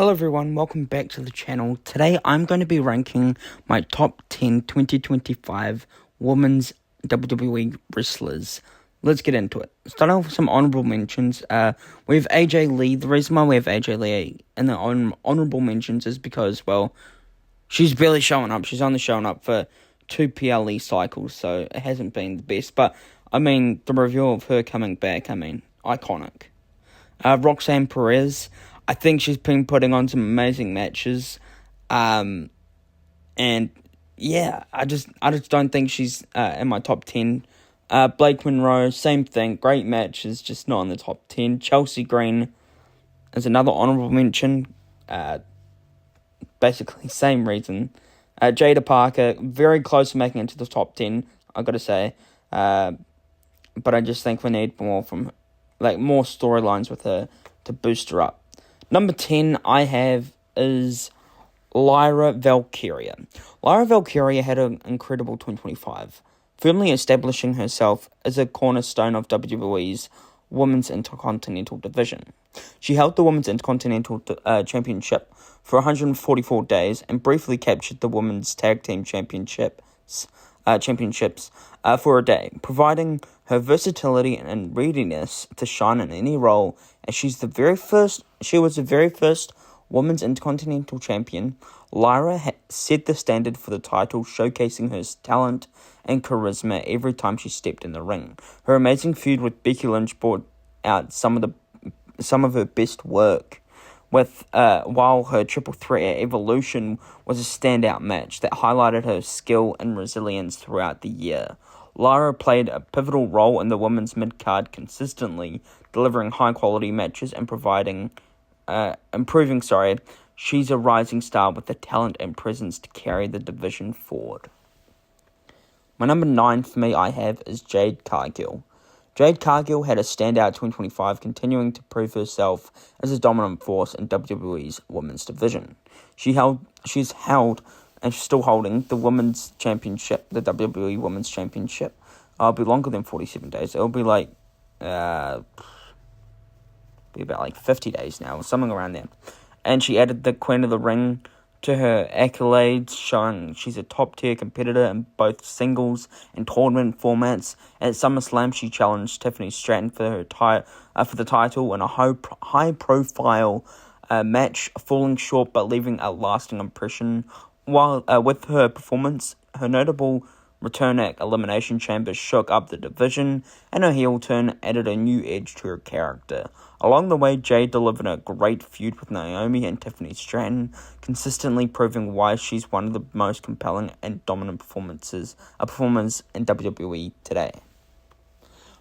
Hello everyone, welcome back to the channel. Today I'm going to be ranking my top 10 2025 women's WWE wrestlers. Let's get into it. Starting off with some honorable mentions. We have AJ Lee. The reason why we have AJ Lee in the honorable mentions is because, well, she's barely showing up. She's only showing up for 2 PLE cycles, so it hasn't been the best. But, the review of her coming back, iconic. Roxanne Perez. I think she's been putting on some amazing matches, and yeah, I just don't think she's in my top 10. Blake Monroe, same thing, great matches, just not in the top 10. Chelsea Green is another honourable mention, basically same reason. Jada Parker, very close to making it to the top 10, I gotta say, but I just think we need more storylines with her to boost her up. Number 10 I have is Lyra Valkyria. Lyra Valkyria had an incredible 2025, firmly establishing herself as a cornerstone of WWE's Women's Intercontinental Division. She held the Women's Intercontinental Championship for 144 days and briefly captured the Women's Tag Team Championships for a day, providing her versatility and readiness to shine in any role, as she was the very first Women's Intercontinental Champion. Lyra set the standard for the title, showcasing her talent and charisma every time she stepped in the ring. Her amazing feud with Becky Lynch brought out some of her best work, while her Triple Threat Evolution was a standout match that highlighted her skill and resilience throughout the year. Lyra played a pivotal role in the women's mid-card, consistently delivering high-quality matches and improving. She's a rising star with the talent and presence to carry the division forward. My number 9 for me I have is Jade Cargill. Jade Cargill had a standout 2025, continuing to prove herself as a dominant force in WWE's women's division. She's held and she's still holding the women's championship, the WWE Women's Championship. It'll be longer than 47 days. It'll be about 50 days now, or something around there. And she added the Queen of the Ring to her accolades, showing she's a top-tier competitor in both singles and tournament formats. At SummerSlam, she challenged Tiffany Stratton for the title in a high-profile match, falling short but leaving a lasting impression. While with her performance, her notable return at Elimination Chamber shook up the division, and her heel turn added a new edge to her character. Along the way, Jade delivered a great feud with Naomi and Tiffany Stratton, consistently proving why she's one of the most compelling and dominant performers in WWE today.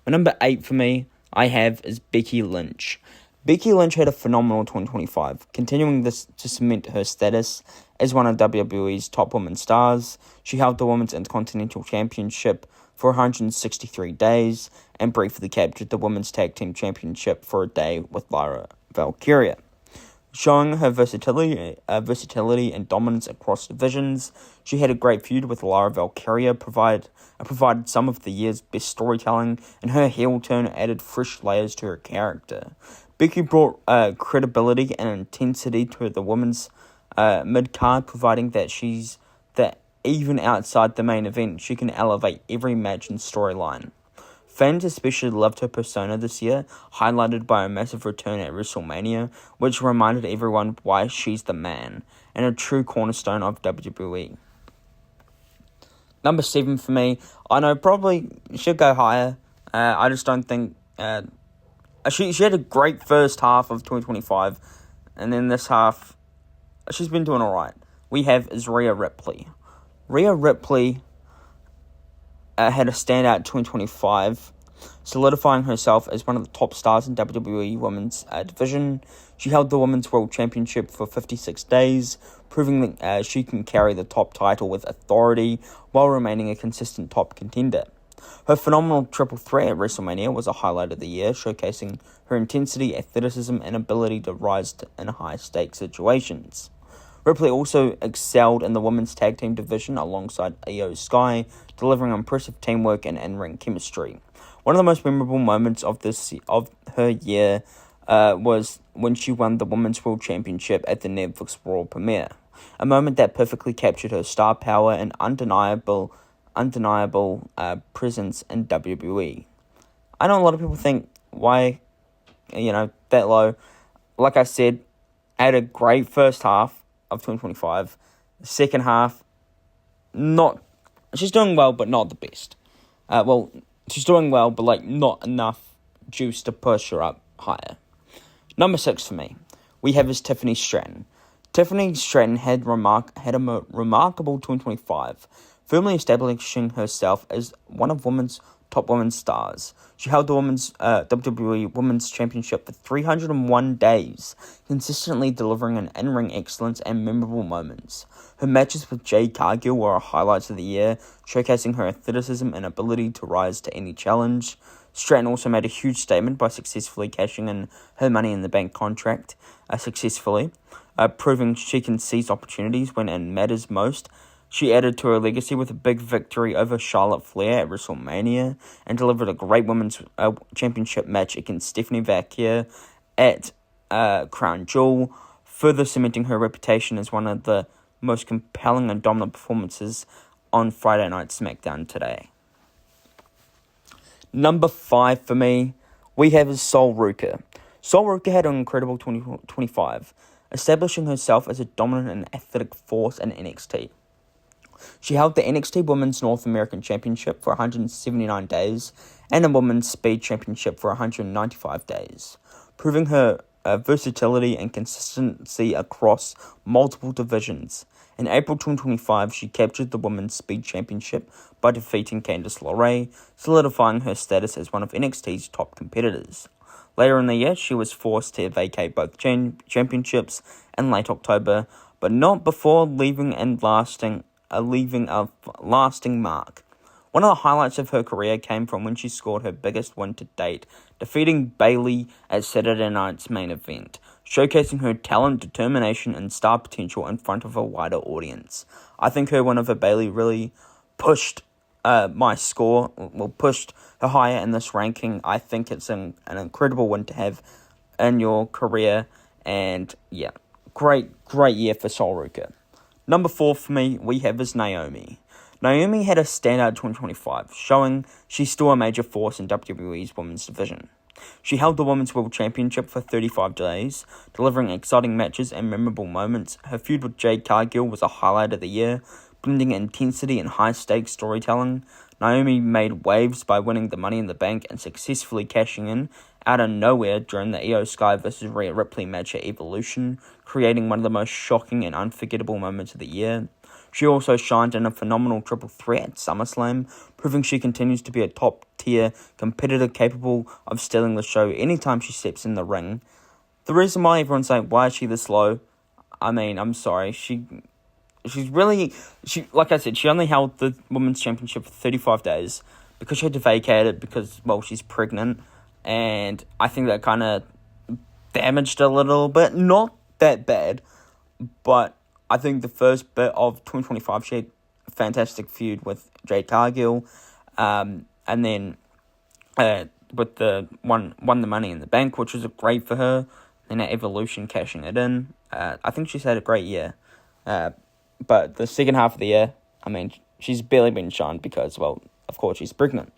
My number 8 for me, I have, is Becky Lynch. Becky Lynch had a phenomenal 2025, continuing to cement her status as one of WWE's top women stars. She held the Women's Intercontinental Championship for 163 days and briefly captured the Women's Tag Team Championship for a day with Lyra Valkyria. Showing her versatility and dominance across divisions, she had a great feud with Lyra Valkyria, provided some of the year's best storytelling, and her heel turn added fresh layers to her character. Becky brought credibility and intensity to the women's mid-card, providing that even outside the main event, she can elevate every match and storyline. Fans especially loved her persona this year, highlighted by a massive return at WrestleMania, which reminded everyone why she's the man, and a true cornerstone of WWE. Number 7 for me, I know probably should go higher. I just don't think... She had a great first half of 2025, and then this half, she's been doing alright. We have is Rhea Ripley. Rhea Ripley had a standout 2025, solidifying herself as one of the top stars in WWE Women's Division. She held the Women's World Championship for 56 days, proving that she can carry the top title with authority while remaining a consistent top contender. Her phenomenal triple threat at WrestleMania was a highlight of the year, showcasing her intensity, athleticism, and ability to rise in high-stakes situations. Ripley also excelled in the women's tag team division alongside Iyo Sky, delivering impressive teamwork and in-ring chemistry. One of the most memorable moments of her year was when she won the Women's World Championship at the Netflix World premiere. A moment that perfectly captured her star power and undeniable presence in WWE. I know a lot of people think, why, that low. Like I said, had a great first half of 2025. The second half, she's doing well, but not the best. She's doing well, but not enough juice to push her up higher. Number 6 for me, we have is Tiffany Stratton. Tiffany Stratton had a remarkable 2025, firmly establishing herself as one of top women's stars. She held the WWE Women's Championship for 301 days, consistently delivering an in-ring excellence and memorable moments. Her matches with Jade Cargill were highlights of the year, showcasing her athleticism and ability to rise to any challenge. Stratton also made a huge statement by successfully cashing in her Money in the Bank contract, proving she can seize opportunities when it matters most. She added to her legacy with a big victory over Charlotte Flair at WrestleMania and delivered a great women's championship match against Stephanie Vaquer at Crown Jewel, further cementing her reputation as one of the most compelling and dominant performances on Friday Night SmackDown today. Number 5 for me, we have is Ruka. Ruka had an incredible 2025, establishing herself as a dominant and athletic force in NXT. She held the NXT Women's North American Championship for 179 days and a Women's Speed Championship for 195 days, proving her versatility and consistency across multiple divisions. In April 2025, she captured the Women's Speed Championship by defeating Candice LeRae, solidifying her status as one of NXT's top competitors. Later in the year, she was forced to vacate both championships in late October, but not before leaving a lasting mark. One of the highlights of her career came from when she scored her biggest win to date, defeating Bayley at Saturday night's main event, showcasing her talent, determination, and star potential in front of a wider audience. I think her win over Bayley really pushed pushed her higher in this ranking. I think it's an incredible win to have in your career, and yeah, great year for Ruka. Number 4 for me, we have is Naomi. Naomi had a standout 2025, showing she's still a major force in WWE's women's division. She held the Women's World Championship for 35 days, delivering exciting matches and memorable moments. Her feud with Jade Cargill was a highlight of the year, blending intensity and high-stakes storytelling. Naomi made waves by winning the Money in the Bank and successfully cashing in out of nowhere during the Iyo Sky vs. Rhea Ripley match at Evolution, creating one of the most shocking and unforgettable moments of the year. She also shined in a phenomenal triple threat at SummerSlam, proving she continues to be a top-tier competitor capable of stealing the show anytime she steps in the ring. The reason why everyone's like, why is she this low? I'm sorry, like I said, she only held the Women's Championship for 35 days because she had to vacate it because, she's pregnant, and I think that kind of damaged a little bit. Not that bad, but I think the first bit of 2025, she had a fantastic feud with Jade Cargill, and then with the won the Money in the Bank, which was great for her. Then at Evolution, cashing it in. I think she's had a great year. But the second half of the year, she's barely been shined because, of course, she's pregnant.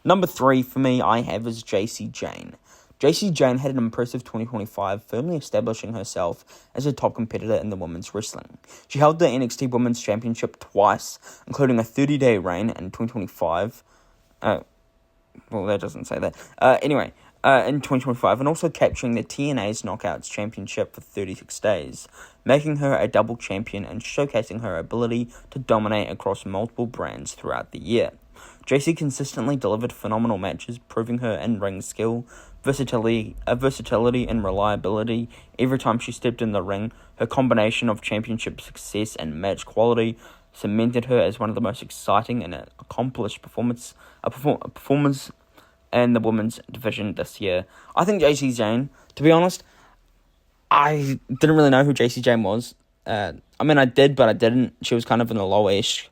Number 3 for me, I have is Jayne. Jayne had an impressive 2025, firmly establishing herself as a top competitor in the women's wrestling. She held the NXT Women's Championship twice, including a 30-day reign in 2025. That doesn't say that. In 2025, and also capturing the TNA's Knockouts Championship for 36 days, making her a double champion and showcasing her ability to dominate across multiple brands throughout the year. Jacy consistently delivered phenomenal matches, proving her in-ring skill, versatility and reliability every time she stepped in the ring. Her combination of championship success and match quality cemented her as one of the most exciting and accomplished performers in the women's division this year. I think Jayne, to be honest, I didn't really know who Jayne was. I did, but I didn't. She was kind of in the low-ish,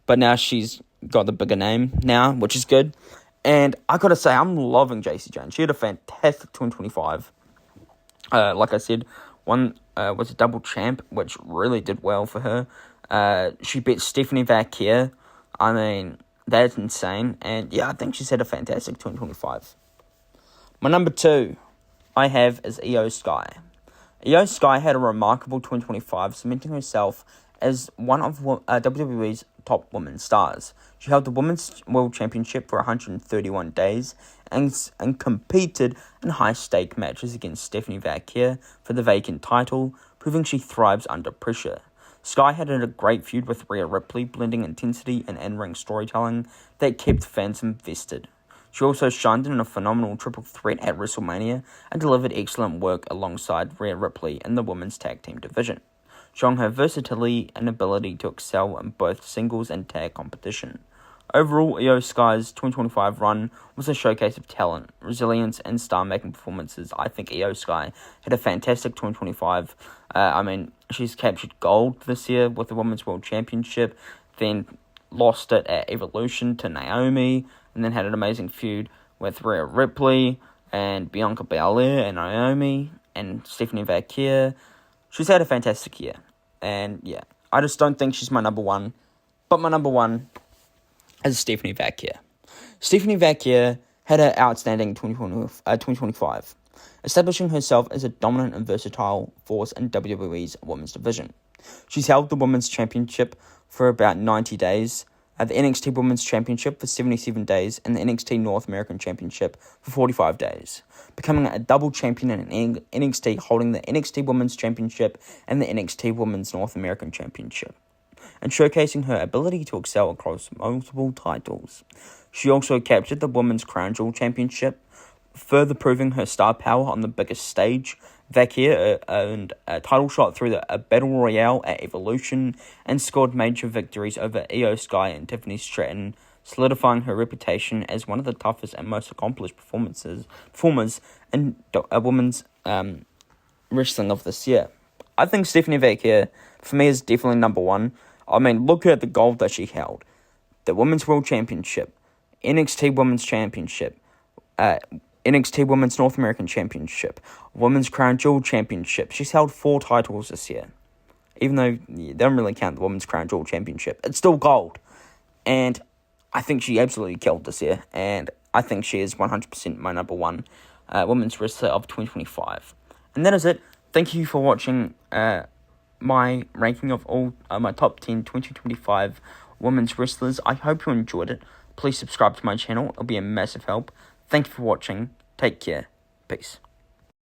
but now she's got the bigger name now, which is good. And I gotta say, I'm loving Jayne. She had a fantastic 2025. Like I said, one was a double champ, which really did well for her. She beat Stephanie Vaquer. I mean, that's insane. And yeah, I think she's had a fantastic 2025. My number 2 I have is Iyo Sky. Iyo Sky had a remarkable 2025, cementing herself as one of WWE's top women stars. She held the Women's World Championship for 131 days and competed in high-stake matches against Stephanie Vaquer for the vacant title, proving she thrives under pressure. Sky had a great feud with Rhea Ripley, blending intensity and in-ring storytelling that kept fans invested. She also shined in a phenomenal triple threat at WrestleMania and delivered excellent work alongside Rhea Ripley in the women's tag team division, showing her versatility and ability to excel in both singles and tag competition. Overall, Iyo Sky's 2025 run was a showcase of talent, resilience, and star-making performances. I think Iyo Sky had a fantastic 2025. She's captured gold this year with the Women's World Championship, then lost it at Evolution to Naomi, and then had an amazing feud with Rhea Ripley and Bianca Belair and Naomi and Stephanie Vaquer. She's had a fantastic year. And yeah, I just don't think she's my number 1. But my number 1 is Stephanie Vaquer. Stephanie Vaquer had an outstanding 2025, establishing herself as a dominant and versatile force in WWE's women's division. She's held the Women's Championship for about 90 days, the NXT Women's Championship for 77 days, and the NXT North American Championship for 45 days, becoming a double champion in NXT, holding the NXT Women's Championship and the NXT Women's North American Championship, and showcasing her ability to excel across multiple titles. She also captured the Women's Crown Jewel Championship, further proving her star power on the biggest stage. Vaquer earned a title shot through a Battle Royale at Evolution and scored major victories over Iyo Sky and Tiffany Stratton, solidifying her reputation as one of the toughest and most accomplished performers in women's wrestling of this year. I think Stephanie Vaquer, for me, is definitely number 1. I mean, look at the gold that she held. The Women's World Championship, NXT Women's Championship, NXT Women's North American Championship, Women's Crown Jewel Championship. She's held 4 titles this year. Even though they don't really count the Women's Crown Jewel Championship, it's still gold. And I think she absolutely killed this year. And I think she is 100% my number 1 women's wrestler of 2025. And that is it. Thank you for watching my ranking of all my top 10 2025 women's wrestlers. I hope you enjoyed it. Please subscribe to my channel. It'll be a massive help. Thank you for watching. Take care. Peace.